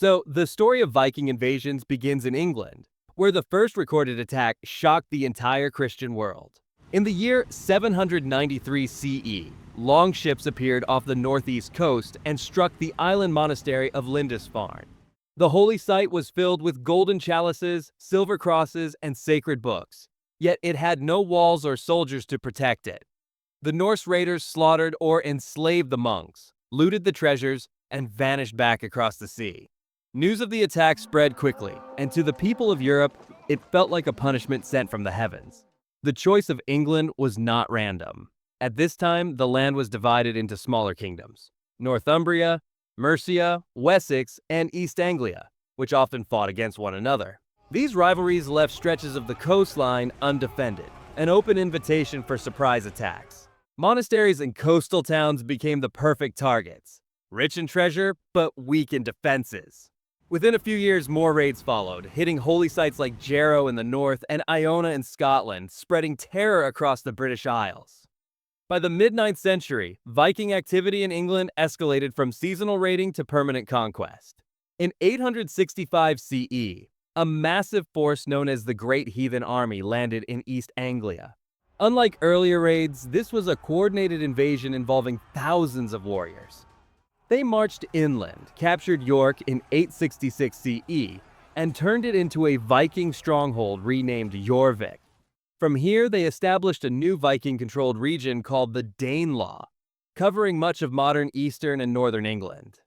So, the story of Viking invasions begins in England, where the first recorded attack shocked the entire Christian world. In the year 793 CE, longships appeared off the northeast coast and struck the island monastery of Lindisfarne. The holy site was filled with golden chalices, silver crosses, and sacred books, yet it had no walls or soldiers to protect it. The Norse raiders slaughtered or enslaved the monks, looted the treasures, and vanished back across the sea. News of the attack spread quickly, and to the people of Europe, it felt like a punishment sent from the heavens. The choice of England was not random. At this time, the land was divided into smaller kingdoms: Northumbria, Mercia, Wessex, and East Anglia, which often fought against one another. These rivalries left stretches of the coastline undefended, an open invitation for surprise attacks. Monasteries and coastal towns became the perfect targets, rich in treasure, but weak in defenses. Within a few years, more raids followed, hitting holy sites like Jarrow in the north and Iona in Scotland, spreading terror across the British Isles. By the mid-9th century, Viking activity in England escalated from seasonal raiding to permanent conquest. In 865 CE, a massive force known as the Great Heathen Army landed in East Anglia. Unlike earlier raids, this was a coordinated invasion involving thousands of warriors. They marched inland, captured York in 866 CE, and turned it into a Viking stronghold renamed Jorvik. From here, they established a new Viking-controlled region called the Danelaw, covering much of modern eastern and northern England.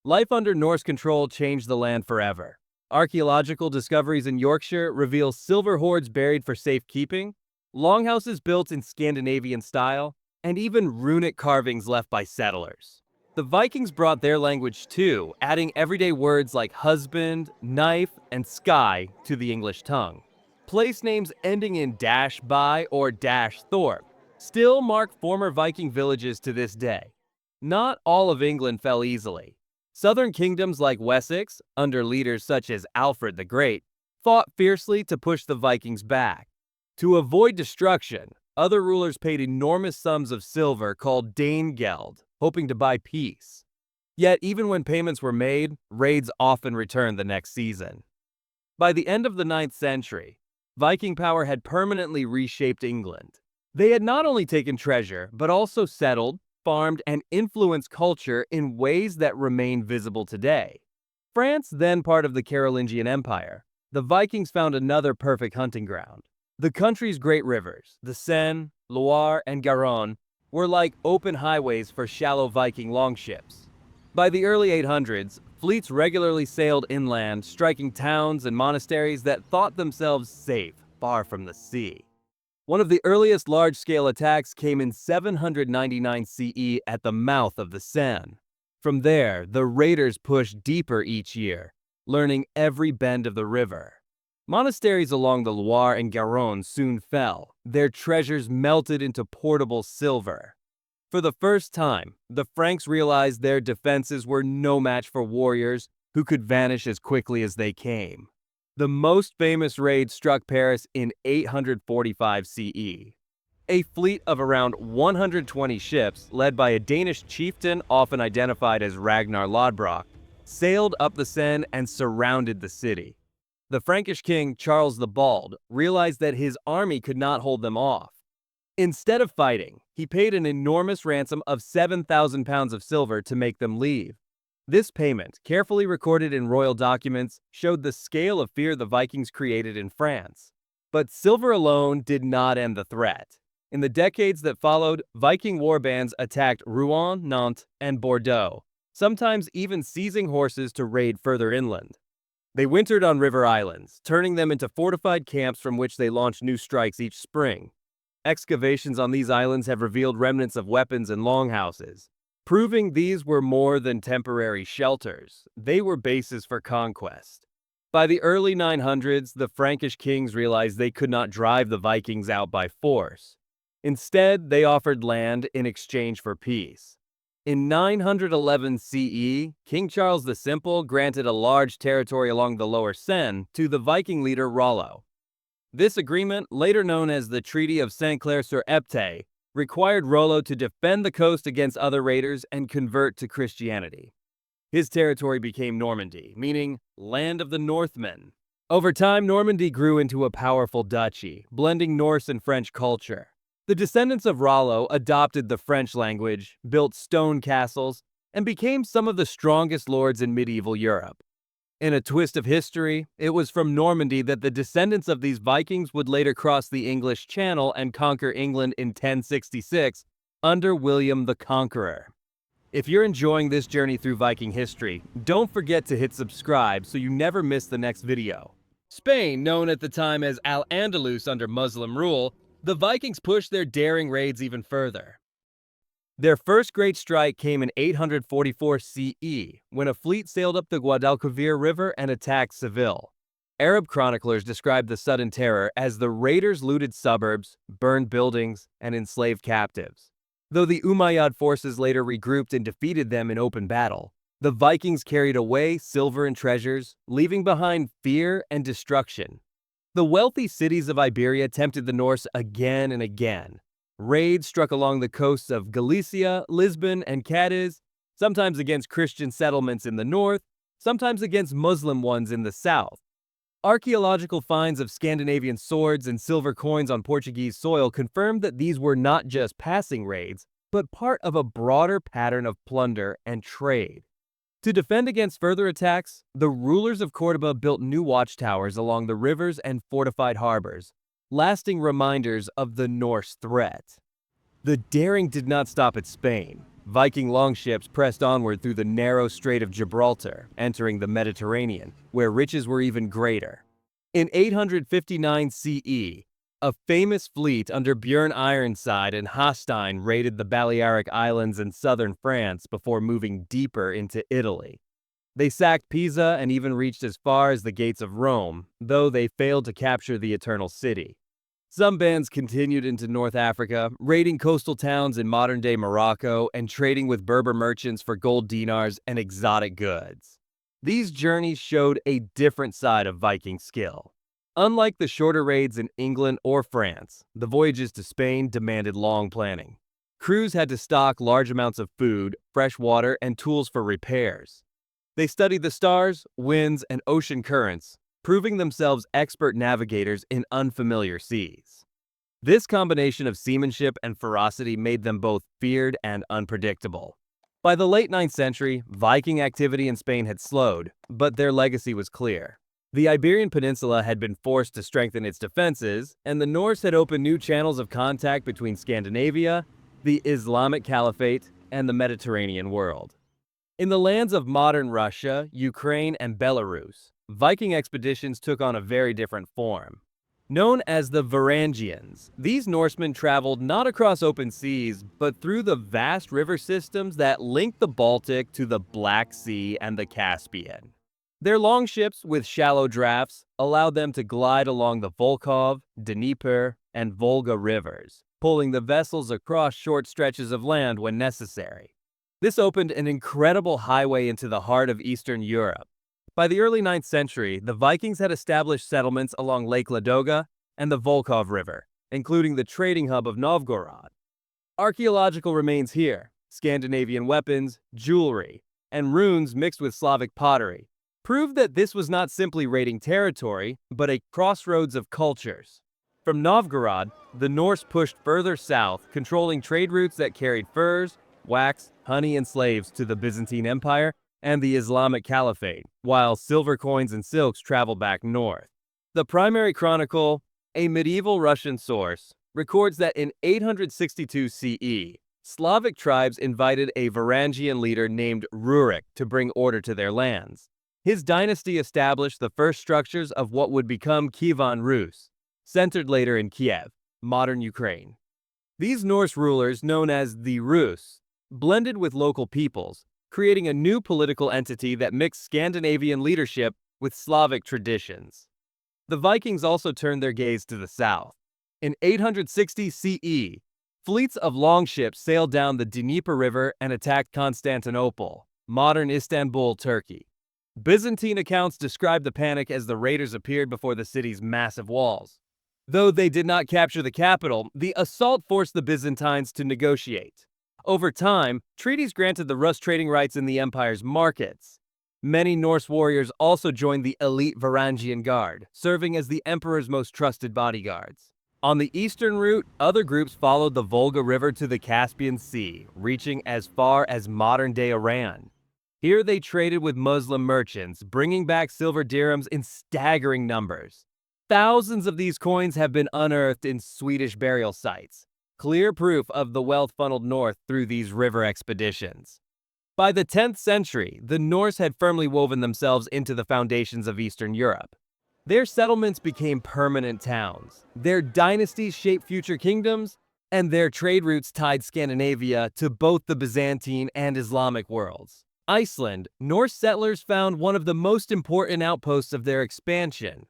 Life under Norse control changed the land forever. Archaeological discoveries in Yorkshire reveal silver hoards buried for safekeeping, longhouses built in Scandinavian style, and even runic carvings left by settlers. The Vikings brought their language too, adding everyday words like husband, knife, and sky to the English tongue. Place names ending in -by or -thorpe still mark former Viking villages to this day. Not all of England fell easily. Southern kingdoms like Wessex, under leaders such as Alfred the Great, fought fiercely to push the Vikings back. To avoid destruction, other rulers paid enormous sums of silver called Danegeld, hoping to buy peace. Yet even when payments were made, raids often returned the next season. By the end of the 9th century, Viking power had permanently reshaped England. They had not only taken treasure, but also settled, farmed, and influenced culture in ways that remain visible today. France, then part of the Carolingian Empire, the Vikings found another perfect hunting ground. The country's great rivers, the Seine, Loire, and Garonne, were like open highways for shallow Viking longships. By the early 800s, fleets regularly sailed inland, striking towns and monasteries that thought themselves safe, far from the sea. One of the earliest large-scale attacks came in 799 CE at the mouth of the Seine. From there, the raiders pushed deeper each year, learning every bend of the river. Monasteries along the Loire and Garonne soon fell, their treasures melted into portable silver. For the first time, the Franks realized their defenses were no match for warriors who could vanish as quickly as they came. The most famous raid struck Paris in 845 CE. A fleet of around 120 ships, led by a Danish chieftain often identified as Ragnar Lodbrok, sailed up the Seine and surrounded the city. The Frankish king, Charles the Bald, realized that his army could not hold them off. Instead of fighting, he paid an enormous ransom of 7,000 pounds of silver to make them leave. This payment, carefully recorded in royal documents, showed the scale of fear the Vikings created in France. But silver alone did not end the threat. In the decades that followed, Viking warbands attacked Rouen, Nantes, and Bordeaux, sometimes even seizing horses to raid further inland. They wintered on river islands, turning them into fortified camps from which they launched new strikes each spring. Excavations on these islands have revealed remnants of weapons and longhouses, proving these were more than temporary shelters. They were bases for conquest. By the early 900s, the Frankish kings realized they could not drive the Vikings out by force. Instead, they offered land in exchange for peace. In 911 CE, King Charles the Simple granted a large territory along the lower Seine to the Viking leader Rollo. This agreement, later known as the Treaty of Saint-Clair-sur-Epte, required Rollo to defend the coast against other raiders and convert to Christianity. His territory became Normandy, meaning land of the Northmen. Over time, Normandy grew into a powerful duchy, blending Norse and French culture. The descendants of Rollo adopted the French language, built stone castles, and became some of the strongest lords in medieval Europe. In a twist of history, it was from Normandy that the descendants of these Vikings would later cross the English Channel and conquer England in 1066 under William the Conqueror. If you're enjoying this journey through Viking history, don't forget to hit subscribe so you never miss the next video. Spain, known at the time as Al-Andalus under Muslim rule, the Vikings pushed their daring raids even further. Their first great strike came in 844 CE, when a fleet sailed up the Guadalquivir River and attacked Seville. Arab chroniclers describe the sudden terror as the raiders looted suburbs, burned buildings, and enslaved captives. Though the Umayyad forces later regrouped and defeated them in open battle, the Vikings carried away silver and treasures, leaving behind fear and destruction. The wealthy cities of Iberia tempted the Norse again and again. Raids struck along the coasts of Galicia, Lisbon, and Cadiz, sometimes against Christian settlements in the north, sometimes against Muslim ones in the south. Archaeological finds of Scandinavian swords and silver coins on Portuguese soil confirmed that these were not just passing raids, but part of a broader pattern of plunder and trade. To defend against further attacks, the rulers of Córdoba built new watchtowers along the rivers and fortified harbors, lasting reminders of the Norse threat. The daring did not stop at Spain. Viking longships pressed onward through the narrow Strait of Gibraltar, entering the Mediterranean, where riches were even greater. In 859 CE, a famous fleet under Björn Ironside and Hastein raided the Balearic Islands in southern France before moving deeper into Italy. They sacked Pisa and even reached as far as the gates of Rome, though they failed to capture the Eternal City. Some bands continued into North Africa, raiding coastal towns in modern-day Morocco and trading with Berber merchants for gold dinars and exotic goods. These journeys showed a different side of Viking skill. Unlike the shorter raids in England or France, the voyages to Spain demanded long planning. Crews had to stock large amounts of food, fresh water, and tools for repairs. They studied the stars, winds, and ocean currents, proving themselves expert navigators in unfamiliar seas. This combination of seamanship and ferocity made them both feared and unpredictable. By the late 9th century, Viking activity in Spain had slowed, but their legacy was clear. The Iberian Peninsula had been forced to strengthen its defenses, and the Norse had opened new channels of contact between Scandinavia, the Islamic Caliphate, and the Mediterranean world. In the lands of modern Russia, Ukraine, and Belarus, Viking expeditions took on a very different form. Known as the Varangians, these Norsemen traveled not across open seas, but through the vast river systems that linked the Baltic to the Black Sea and the Caspian. Their longships, with shallow drafts, allowed them to glide along the Volkhov, Dnieper, and Volga rivers, pulling the vessels across short stretches of land when necessary. This opened an incredible highway into the heart of Eastern Europe. By the early 9th century, the Vikings had established settlements along Lake Ladoga and the Volkhov River, including the trading hub of Novgorod. Archaeological remains here, Scandinavian weapons, jewelry, and runes mixed with Slavic pottery, proved that this was not simply raiding territory, but a crossroads of cultures. From Novgorod, the Norse pushed further south, controlling trade routes that carried furs, wax, honey, and slaves to the Byzantine Empire and the Islamic Caliphate, while silver coins and silks traveled back north. The primary chronicle, a medieval Russian source, records that in 862 CE, Slavic tribes invited a Varangian leader named Rurik to bring order to their lands. His dynasty established the first structures of what would become Kievan Rus, centered later in Kiev, modern Ukraine. These Norse rulers, known as the Rus, blended with local peoples, creating a new political entity that mixed Scandinavian leadership with Slavic traditions. The Vikings also turned their gaze to the south. In 860 CE, fleets of longships sailed down the Dnieper River and attacked Constantinople, modern Istanbul, Turkey. Byzantine accounts describe the panic as the raiders appeared before the city's massive walls. Though they did not capture the capital, the assault forced the Byzantines to negotiate. Over time, treaties granted the Rus trading rights in the empire's markets. Many Norse warriors also joined the elite Varangian Guard, serving as the emperor's most trusted bodyguards. On the eastern route, other groups followed the Volga River to the Caspian Sea, reaching as far as modern-day Iran. Here they traded with Muslim merchants, bringing back silver dirhams in staggering numbers. Thousands of these coins have been unearthed in Swedish burial sites, clear proof of the wealth funneled north through these river expeditions. By the 10th century, the Norse had firmly woven themselves into the foundations of Eastern Europe. Their settlements became permanent towns, their dynasties shaped future kingdoms, and their trade routes tied Scandinavia to both the Byzantine and Islamic worlds. Iceland, Norse settlers found one of the most important outposts of their expansion.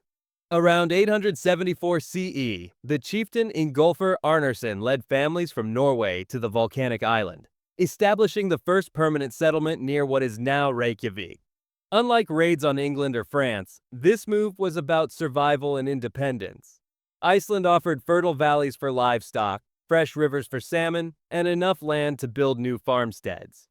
Around 874 CE, the chieftain Ingolfur Arnarsson led families from Norway to the volcanic island, establishing the first permanent settlement near what is now Reykjavik. Unlike raids on England or France, this move was about survival and independence. Iceland offered fertile valleys for livestock, fresh rivers for salmon, and enough land to build new farmsteads.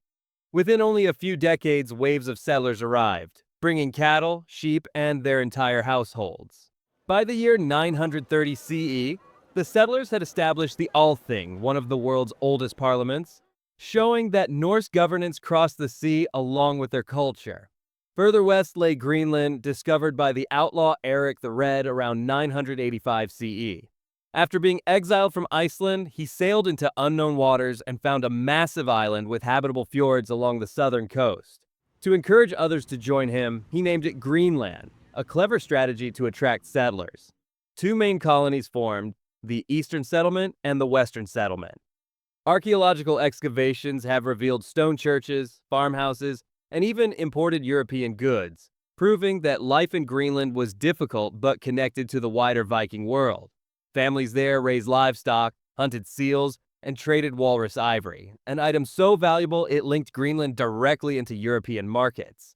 Within only a few decades, waves of settlers arrived, bringing cattle, sheep, and their entire households. By the year 930 CE, the settlers had established the Althing, one of the world's oldest parliaments, showing that Norse governance crossed the sea along with their culture. Further west lay Greenland, discovered by the outlaw Eric the Red around 985 CE. After being exiled from Iceland, he sailed into unknown waters and found a massive island with habitable fjords along the southern coast. To encourage others to join him, he named it Greenland, a clever strategy to attract settlers. Two main colonies formed, the Eastern Settlement and the Western Settlement. Archaeological excavations have revealed stone churches, farmhouses, and even imported European goods, proving that life in Greenland was difficult but connected to the wider Viking world. Families there raised livestock, hunted seals, and traded walrus ivory, an item so valuable it linked Greenland directly into European markets.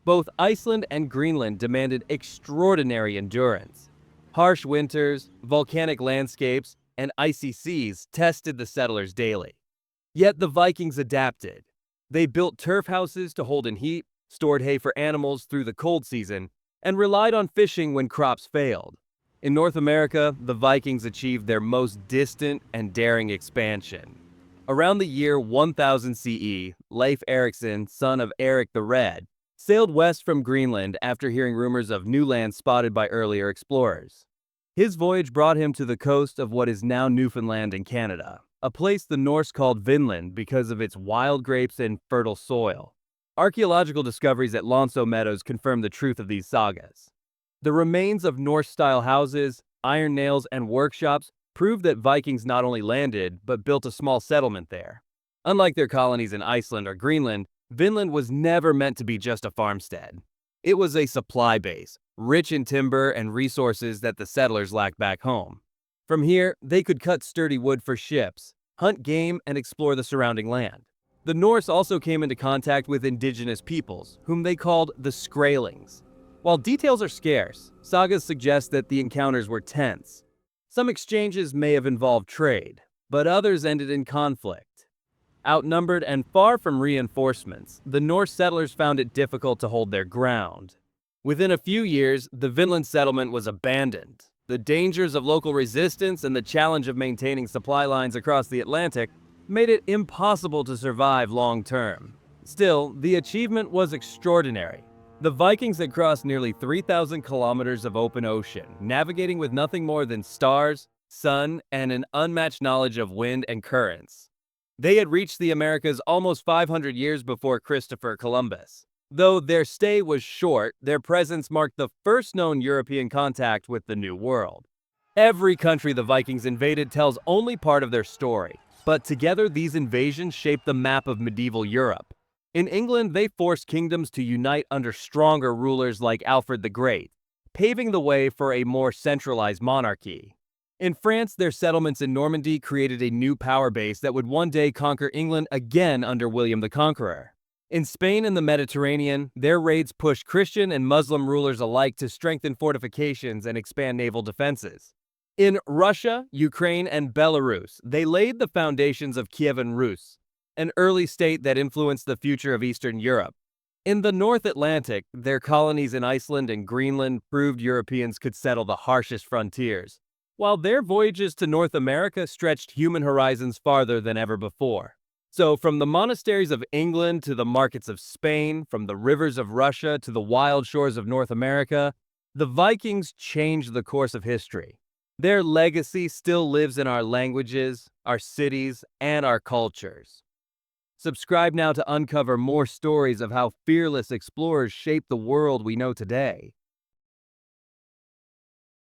Both Iceland and Greenland demanded extraordinary endurance. Harsh winters, volcanic landscapes, and icy seas tested the settlers daily. Yet the Vikings adapted. They built turf houses to hold in heat, stored hay for animals through the cold season, and relied on fishing when crops failed. In North America, the Vikings achieved their most distant and daring expansion. Around the year 1000 CE, Leif Erikson, son of Eric the Red, sailed west from Greenland after hearing rumors of new land spotted by earlier explorers. His voyage brought him to the coast of what is now Newfoundland in Canada, a place the Norse called Vinland because of its wild grapes and fertile soil. Archaeological discoveries at Lonso Meadows confirm the truth of these sagas. The remains of Norse-style houses, iron nails, and workshops prove that Vikings not only landed, but built a small settlement there. Unlike their colonies in Iceland or Greenland, Vinland was never meant to be just a farmstead. It was a supply base, rich in timber and resources that the settlers lacked back home. From here, they could cut sturdy wood for ships, hunt game, and explore the surrounding land. The Norse also came into contact with indigenous peoples, whom they called the Skraelings. While details are scarce, sagas suggest that the encounters were tense. Some exchanges may have involved trade, but others ended in conflict. Outnumbered and far from reinforcements, the Norse settlers found it difficult to hold their ground. Within a few years, the Vinland settlement was abandoned. The dangers of local resistance and the challenge of maintaining supply lines across the Atlantic made it impossible to survive long term. Still, the achievement was extraordinary. The Vikings had crossed nearly 3,000 kilometers of open ocean, navigating with nothing more than stars, sun, and an unmatched knowledge of wind and currents. They had reached the Americas almost 500 years before Christopher Columbus. Though their stay was short, their presence marked the first known European contact with the New World. Every country the Vikings invaded tells only part of their story, but together these invasions shaped the map of medieval Europe. In England, they forced kingdoms to unite under stronger rulers like Alfred the Great, paving the way for a more centralized monarchy. In France, their settlements in Normandy created a new power base that would one day conquer England again under William the Conqueror. In Spain and the Mediterranean, their raids pushed Christian and Muslim rulers alike to strengthen fortifications and expand naval defenses. In Russia, Ukraine, and Belarus, they laid the foundations of Kievan Rus, an early state that influenced the future of Eastern Europe. In the North Atlantic, their colonies in Iceland and Greenland proved Europeans could settle the harshest frontiers, while their voyages to North America stretched human horizons farther than ever before. So, from the monasteries of England to the markets of Spain, from the rivers of Russia to the wild shores of North America, the Vikings changed the course of history. Their legacy still lives in our languages, our cities, and our cultures. Subscribe now to uncover more stories of how fearless explorers shaped the world we know today.